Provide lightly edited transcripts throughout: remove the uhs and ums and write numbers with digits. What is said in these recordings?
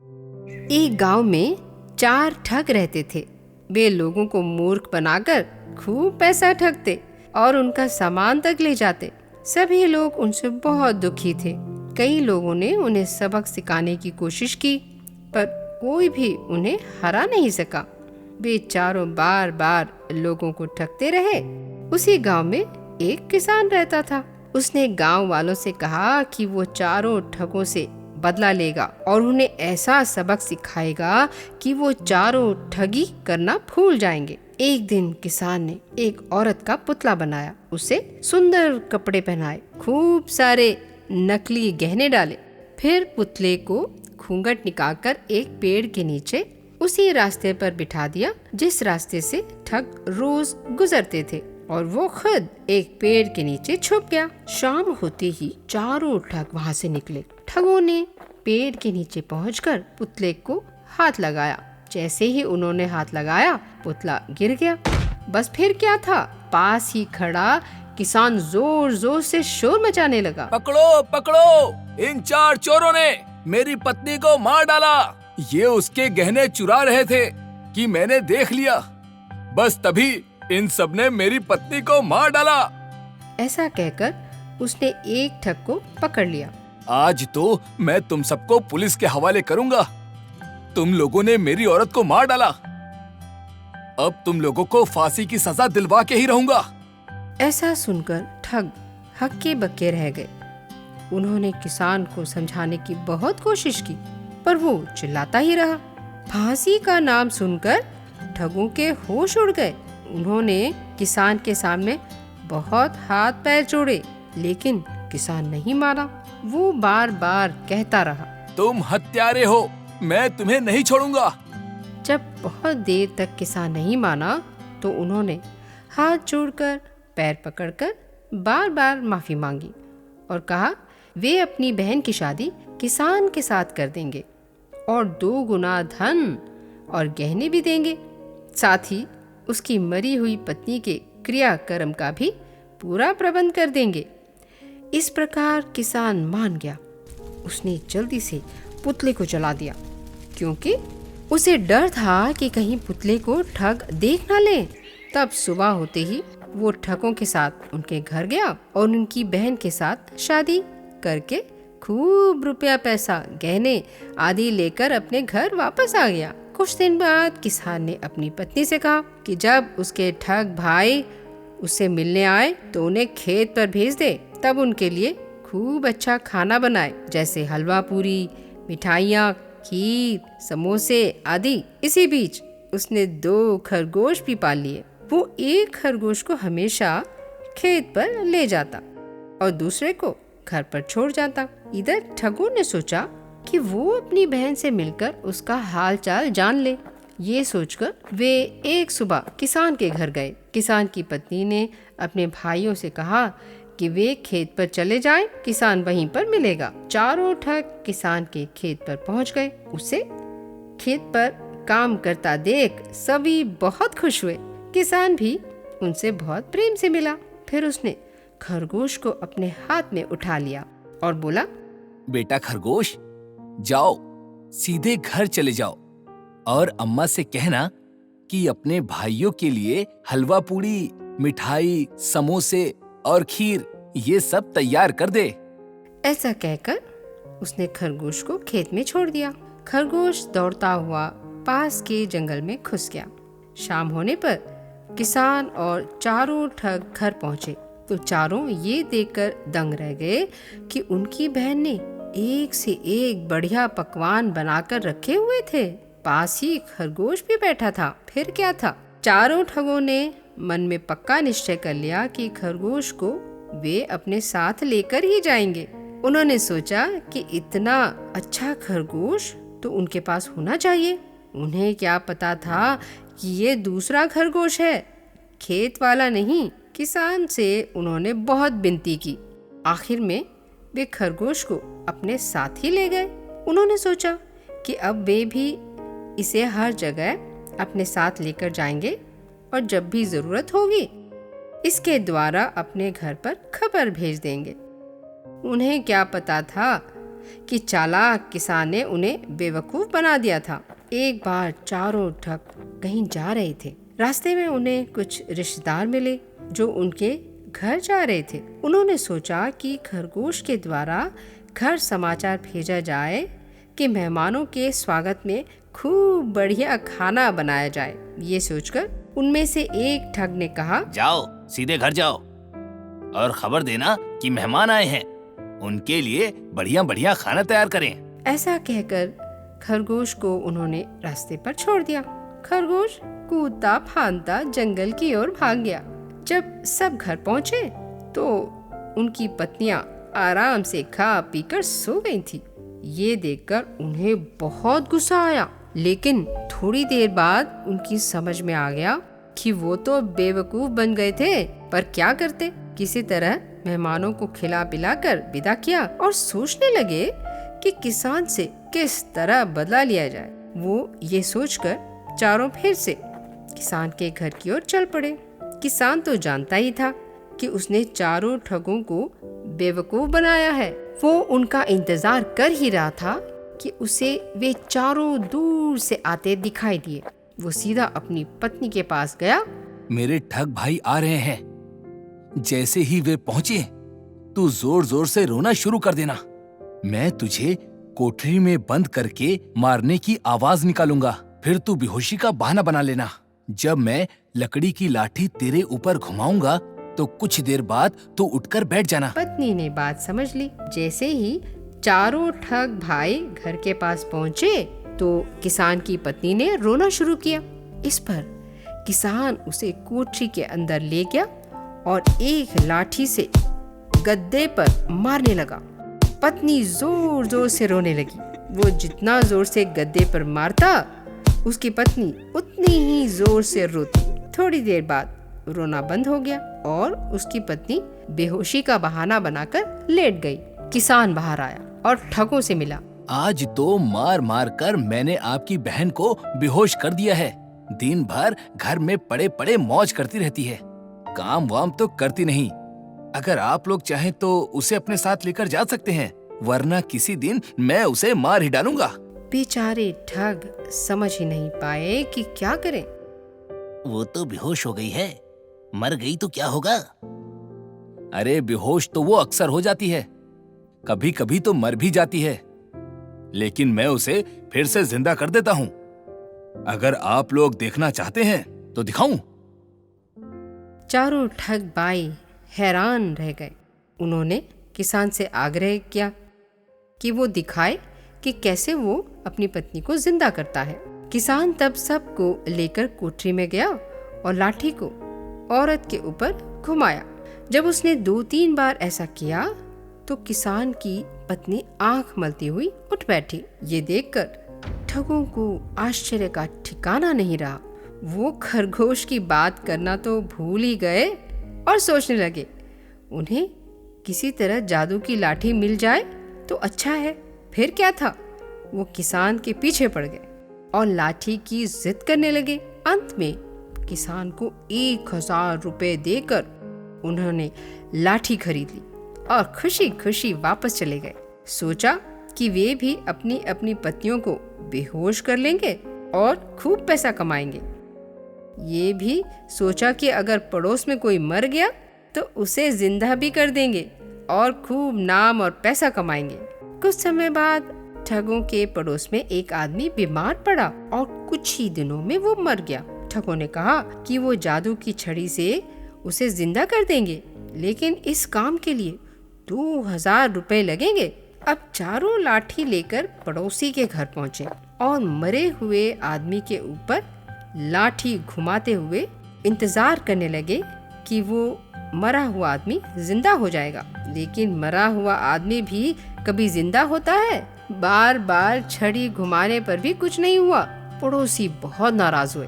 एक गांव में 4 ठग रहते थे। वे लोगों को मूर्ख बनाकर खूब पैसा ठगते और उनका सामान तक ले जाते। सभी लोग उनसे बहुत दुखी थे। कई लोगों ने उन्हें सबक सिखाने की कोशिश की, पर कोई भी उन्हें हरा नहीं सका। वे चारों बार बार लोगों को ठगते रहे। उसी गांव में एक किसान रहता था। उसने गांव वालों से कहा कि वो चारों ठगों से बदला लेगा और उन्हें ऐसा सबक सिखाएगा कि वो चारों ठगी करना भूल जाएंगे। एक दिन किसान ने एक औरत का पुतला बनाया, उसे सुंदर कपड़े पहनाए, खूब सारे नकली गहने डाले। फिर पुतले को घूंघट निकालकर एक पेड़ के नीचे उसी रास्ते पर बिठा दिया जिस रास्ते से ठग रोज गुजरते थे, और वो खुद एक पेड़ के नीचे छुप गया। शाम होते ही चारों ठग वहाँ से निकले। ठगों ने पेड़ के नीचे पहुंचकर पुतले को हाथ लगाया। जैसे ही उन्होंने हाथ लगाया, पुतला गिर गया। बस फिर क्या था, पास ही खड़ा किसान जोर जोर से शोर मचाने लगा। पकड़ो पकड़ो, इन 4 चोरों ने मेरी पत्नी को मार डाला। ये उसके गहने चुरा रहे थे कि मैंने देख लिया। बस तभी इन सब ने मेरी पत्नी को मार डाला। ऐसा कहकर उसने एक ठग को पकड़ लिया। आज तो मैं तुम सबको पुलिस के हवाले करूंगा। तुम लोगों ने मेरी औरत को मार डाला। अब तुम लोगों को फांसी की सजा दिलवा के ही रहूंगा। ऐसा सुनकर ठग हक्के बक्के रह गए। उन्होंने किसान को समझाने की बहुत कोशिश की, पर वो चिल्लाता ही रहा। फांसी का नाम सुनकर ठगों के होश उड़ गए। उन्होंने किसान के सामने बहुत हाथ पैर जोड़े, लेकिन किसान नहीं माना। वो बार बार कहता रहा, तुम हत्यारे हो, मैं तुम्हें नहीं छोड़ूंगा। जब बहुत देर तक किसान नहीं माना तो उन्होंने हाथ जोड़कर पैर पकड़कर बार बार माफी मांगी और कहा वे अपनी बहन की शादी किसान के साथ कर देंगे और 2 गुना धन और गहने भी देंगे। साथ ही उसकी मरी हुई पत्नी के क्रियाकर्म का भी पूरा प्रबंध कर देंगे। इस प्रकार किसान मान गया। उसने जल्दी से पुतले को जला दिया, क्योंकि उसे डर था कि कहीं पुतले को ठग देख न ले। तब सुबह होते ही वो ठगों के साथ उनके घर गया और उनकी बहन के साथ शादी करके खूब रुपया पैसा गहने आदि लेकर अपने घर वापस आ गया। कुछ दिन बाद किसान ने अपनी पत्नी से कहा कि जब उसके ठग भाई उससे मिलने आए तो उन्हें खेत पर भेज दे। तब उनके लिए खूब अच्छा खाना बनाए, जैसे हलवा पूरी, मिठाइयाँ, खीर, समोसे आदि। इसी बीच उसने 2 खरगोश भी पाल लिए। वो एक खरगोश को हमेशा खेत पर ले जाता और दूसरे को घर पर छोड़ जाता। इधर ठगों ने सोचा कि वो अपनी बहन से मिलकर उसका हाल चाल जान ले। ये सोचकर वे एक सुबह किसान के घर गए। किसान की पत्नी ने अपने भाइयों से कहा कि वे खेत पर चले जाएं, किसान वहीं पर मिलेगा। चारों ठग किसान के खेत पर पहुंच गए। उसे खेत पर काम करता देख सभी बहुत खुश हुए। किसान भी उनसे बहुत प्रेम से मिला। फिर उसने खरगोश को अपने हाथ में उठा लिया और बोला, बेटा खरगोश, जाओ सीधे घर चले जाओ और अम्मा से कहना कि अपने भाइयों के लिए हलवा पूड़ी, मिठाई, समोसे और खीर ये सब तैयार कर दे। ऐसा कहकर उसने खरगोश को खेत में छोड़ दिया। खरगोश दौड़ता हुआ पास के जंगल में घुस गया। शाम होने पर किसान और चारों ठग घर पहुंचे तो चारों ये देखकर दंग रह गए कि उनकी बहन ने एक से एक बढ़िया पकवान बनाकर रखे हुए थे। पास ही खरगोश भी बैठा था। फिर क्या था, चारों ठगों ने मन में पक्का निश्चय कर लिया कि खरगोश को वे अपने साथ लेकर ही जाएंगे। उन्होंने सोचा कि इतना अच्छा खरगोश तो उनके पास होना चाहिए। उन्हें क्या पता था कि ये दूसरा खरगोश है, खेत वाला नहीं। किसान से उन्होंने बहुत विनती की। आखिर में वे खरगोश को अपने साथ ही ले गए। उन्होंने सोचा कि अब वे भी इसे हर जगह अपने साथ लेकर जाएंगे और जब भी जरूरत होगी इसके द्वारा अपने घर पर खबर भेज देंगे। उन्हें क्या पता था कि चालाक किसान ने उन्हें बेवकूफ़ बना दिया था। एक बार चारों ठग कहीं जा रहे थे। रास्ते में उन्हें कुछ रिश्तेदार मिले जो उनके घर जा रहे थे। उन्होंने सोचा कि खरगोश के द्वारा घर समाचार भेजा जाए कि मेहमानों के स्वागत में खूब बढ़िया खाना बनाया जाए। ये सोचकर उनमें से एक ठग ने कहा, जाओ सीधे घर जाओ और खबर देना कि मेहमान आए हैं, उनके लिए बढ़िया बढ़िया खाना तैयार करें। ऐसा कहकर खरगोश को उन्होंने रास्ते पर छोड़ दिया। खरगोश कूदता फांदता जंगल की ओर भाग गया। जब सब घर पहुंचे तो उनकी पत्नियां आराम से खा पीकर सो गई थी। ये देखकर उन्हें बहुत गुस्सा आया, लेकिन थोड़ी देर बाद उनकी समझ में आ गया कि वो तो बेवकूफ बन गए थे, पर क्या करते। किसी तरह मेहमानों को खिला पिलाकर विदा किया और सोचने लगे कि किसान से किस तरह बदला लिया जाए। वो ये सोचकर चारों फिर से किसान के घर की ओर चल पड़े। किसान तो जानता ही था कि उसने चारों ठगों को बेवकूफ बनाया है। वो उनका इंतजार कर ही रहा था कि उसे वे चारों दूर से आते दिखाई दिए। वो सीधा अपनी पत्नी के पास गया। मेरे ठग भाई आ रहे हैं। जैसे ही वे पहुंचे तू जोर जोर से रोना शुरू कर देना। मैं तुझे कोठरी में बंद करके मारने की आवाज निकालूंगा। फिर तू बेहोशी का बहाना बना लेना। जब मैं लकड़ी की लाठी तेरे ऊपर घुमाऊंगा तो कुछ देर बाद तू उठकर बैठ जाना। पत्नी ने बात समझ ली। जैसे ही चारों ठग भाई घर के पास पहुँचे तो किसान की पत्नी ने रोना शुरू किया। इस पर किसान उसे कोठरी के अंदर ले गया और एक लाठी से गद्दे पर मारने लगा। पत्नी जोर जोर से रोने लगी। वो जितना जोर से गद्दे पर मारता, उसकी पत्नी उतनी ही जोर से रोती। थोड़ी देर बाद रोना बंद हो गया और उसकी पत्नी बेहोशी का बहाना बनाकर लेट गई। किसान बाहर आया और ठगों से मिला। आज तो मार मार कर मैंने आपकी बहन को बेहोश कर दिया है। दिन भर घर में पड़े पड़े मौज करती रहती है, काम वाम तो करती नहीं। अगर आप लोग चाहें तो उसे अपने साथ लेकर जा सकते हैं, वरना किसी दिन मैं उसे मार ही डालूंगा। बेचारे ठग समझ ही नहीं पाए कि क्या करें। वो तो बेहोश हो गई है, मर गई तो क्या होगा? अरे बेहोश तो वो अक्सर हो जाती है, कभी कभी तो मर भी जाती है, लेकिन मैं उसे फिर से जिंदा कर देता हूँ। अगर आप लोग देखना चाहते हैं तो दिखाऊं? चारों ठग भाई हैरान रह गए। उन्होंने किसान से आग्रह किया कि वो दिखाए कि कैसे वो अपनी पत्नी को जिंदा करता है। किसान तब सबको लेकर कोठरी में गया और लाठी को औरत के ऊपर घुमाया। जब उसने 2-3 बार ऐसा किया तो किसान की पत्नी आंख मलती हुई उठ बैठी। ये देखकर ठगों को आश्चर्य का ठिकाना नहीं रहा। वो खरगोश की बात करना तो भूल ही गए और सोचने लगे, उन्हें किसी तरह जादू की लाठी मिल जाए तो अच्छा है। फिर क्या था, वो किसान के पीछे पड़ गए और लाठी की जिद करने लगे। अंत में किसान को 1000 रुपए देकर उन्होंने लाठी खरीद ली और खुशी खुशी वापस चले गए। सोचा कि वे भी अपनी अपनी पत्नियों को बेहोश कर लेंगे और खूब पैसा कमाएंगे। ये भी सोचा कि अगर पड़ोस में कोई मर गया तो उसे जिंदा भी कर देंगे और खूब नाम और पैसा कमाएंगे। कुछ समय बाद ठगों के पड़ोस में एक आदमी बीमार पड़ा और कुछ ही दिनों में वो मर गया। ठगों ने कहा कि वो जादू की छड़ी से उसे जिंदा कर देंगे, लेकिन इस काम के लिए 2000 रुपए लगेंगे। अब चारों लाठी लेकर पड़ोसी के घर पहुंचे और मरे हुए आदमी के ऊपर लाठी घुमाते हुए इंतजार करने लगे कि वो मरा हुआ आदमी जिंदा हो जाएगा। लेकिन मरा हुआ आदमी भी कभी जिंदा होता है? बार बार छड़ी घुमाने पर भी कुछ नहीं हुआ। पड़ोसी बहुत नाराज हुए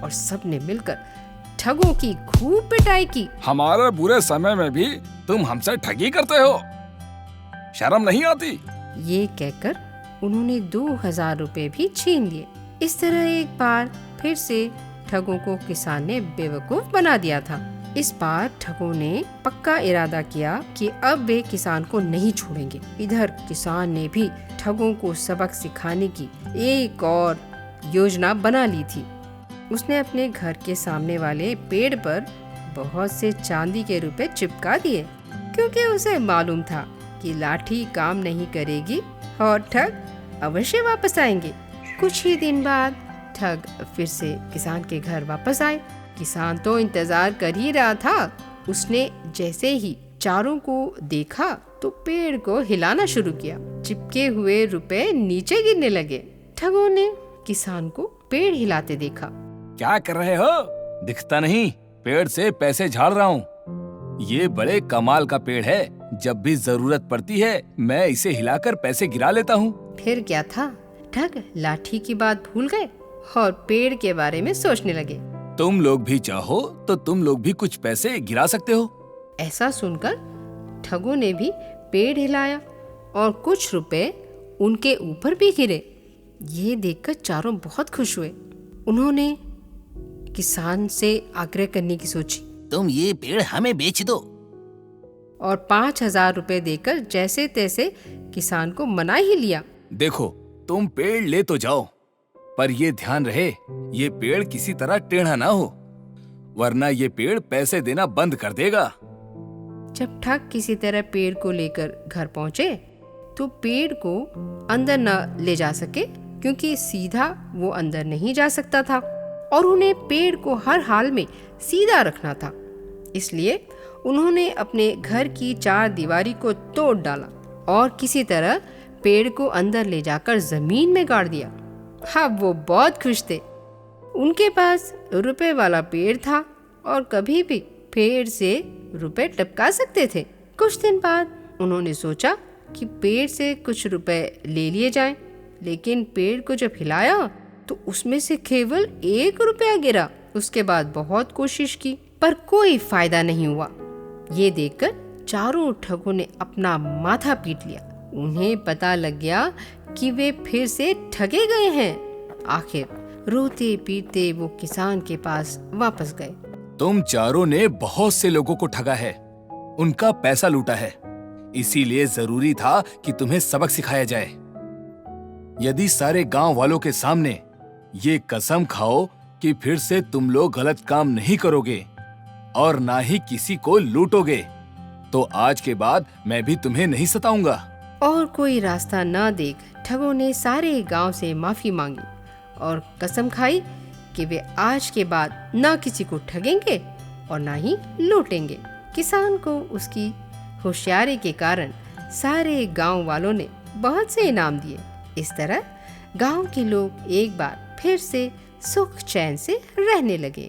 और सबने मिलकर ठगों की खूब पिटाई की। हमारे बुरे समय में भी तुम हमसे ठगी करते हो, शर्म नहीं आती? ये कहकर उन्होंने 2000 रुपए भी छीन लिए। इस तरह एक बार फिर से ठगों को किसान ने बेवकूफ बना दिया था। इस बार ठगों ने पक्का इरादा किया कि अब वे किसान को नहीं छोड़ेंगे। इधर किसान ने भी ठगों को सबक सिखाने की एक और योजना बना ली थी। उसने अपने घर के सामने वाले पेड़ पर बहुत से चांदी के रुपए चिपका दिए, क्योंकि उसे मालूम था कि लाठी काम नहीं करेगी और ठग अवश्य वापस आएंगे। कुछ ही दिन बाद ठग फिर से किसान के घर वापस आए। किसान तो इंतजार कर ही रहा था। उसने जैसे ही चारों को देखा तो पेड़ को हिलाना शुरू किया। चिपके हुए रुपए नीचे गिरने लगे। ठगों ने किसान को पेड़ हिलाते देखा। क्या कर रहे हो? दिखता नहीं, पेड़ से पैसे झाड़ रहा हूँ। ये बड़े कमाल का पेड़ है, जब भी जरूरत पड़ती है मैं इसे हिलाकर पैसे गिरा लेता हूँ। फिर क्या था, ठग लाठी की बात भूल गए और पेड़ के बारे में सोचने लगे। तुम लोग भी चाहो तो तुम लोग भी कुछ पैसे गिरा सकते हो। ऐसा सुनकर ठगों ने भी पेड़ हिलाया और कुछ रुपए उनके ऊपर भी गिरे। ये देखकर चारों बहुत खुश हुए। उन्होंने किसान से आग्रह करने की सोची। तुम ये पेड़ हमें बेच दो। और 5,000 रुपए देकर जैसे तैसे किसान को मना ही लिया। देखो, तुम पेड़ ले तो जाओ, पर ये ध्यान रहे ये पेड़ किसी तरह टेढ़ा ना हो, वरना ये पेड़ पैसे देना बंद कर देगा। जब ठग किसी तरह पेड़ को लेकर घर पहुंचे तो पेड़ को अंदर न ले जा सके, क्योंकि सीधा वो अंदर नहीं जा सकता था और उन्हें पेड़ को हर हाल में सीधा रखना था। इसलिए उन्होंने अपने घर की 4 दीवारी को तोड़ डाला और किसी तरह पेड़ को अंदर ले जाकर जमीन में गाड़ दिया। अब वो बहुत खुश थे। उनके पास रुपए वाला पेड़ था और कभी भी पेड़ से रुपए टपका सकते थे। कुछ दिन बाद उन्होंने सोचा कि पेड़ से कुछ रुपए ले लिए जाएं, लेकिन पेड़ को जब हिलाया तो उसमें से केवल 1 रुपया गिरा। उसके बाद बहुत कोशिश की पर कोई फायदा नहीं हुआ। ये देखकर चारों ठगों ने अपना माथा पीट लिया। उन्हें पता लग गया कि वे फिर से ठगे गए हैं। आखिर रोते पीटते वो किसान के पास वापस गए। तुम चारों ने बहुत से लोगों को ठगा है, उनका पैसा लूटा है, इसीलिए जरूरी था कि तुम्हें सबक सिखाया जाए। यदि सारे गांव वालों के सामने ये कसम खाओ कि फिर से तुम लोग गलत काम नहीं करोगे और ना ही किसी को लूटोगे, तो आज के बाद मैं भी तुम्हें नहीं सताऊंगा। और कोई रास्ता न देख ठगों ने सारे गांव से माफी मांगी और कसम खाई कि वे आज के बाद न किसी को ठगेंगे और न ही लूटेंगे। किसान को उसकी होशियारी के कारण सारे गांव वालों ने बहुत से इनाम दिए। इस तरह गांव के लोग एक बार फिर से सुख चैन से रहने लगे।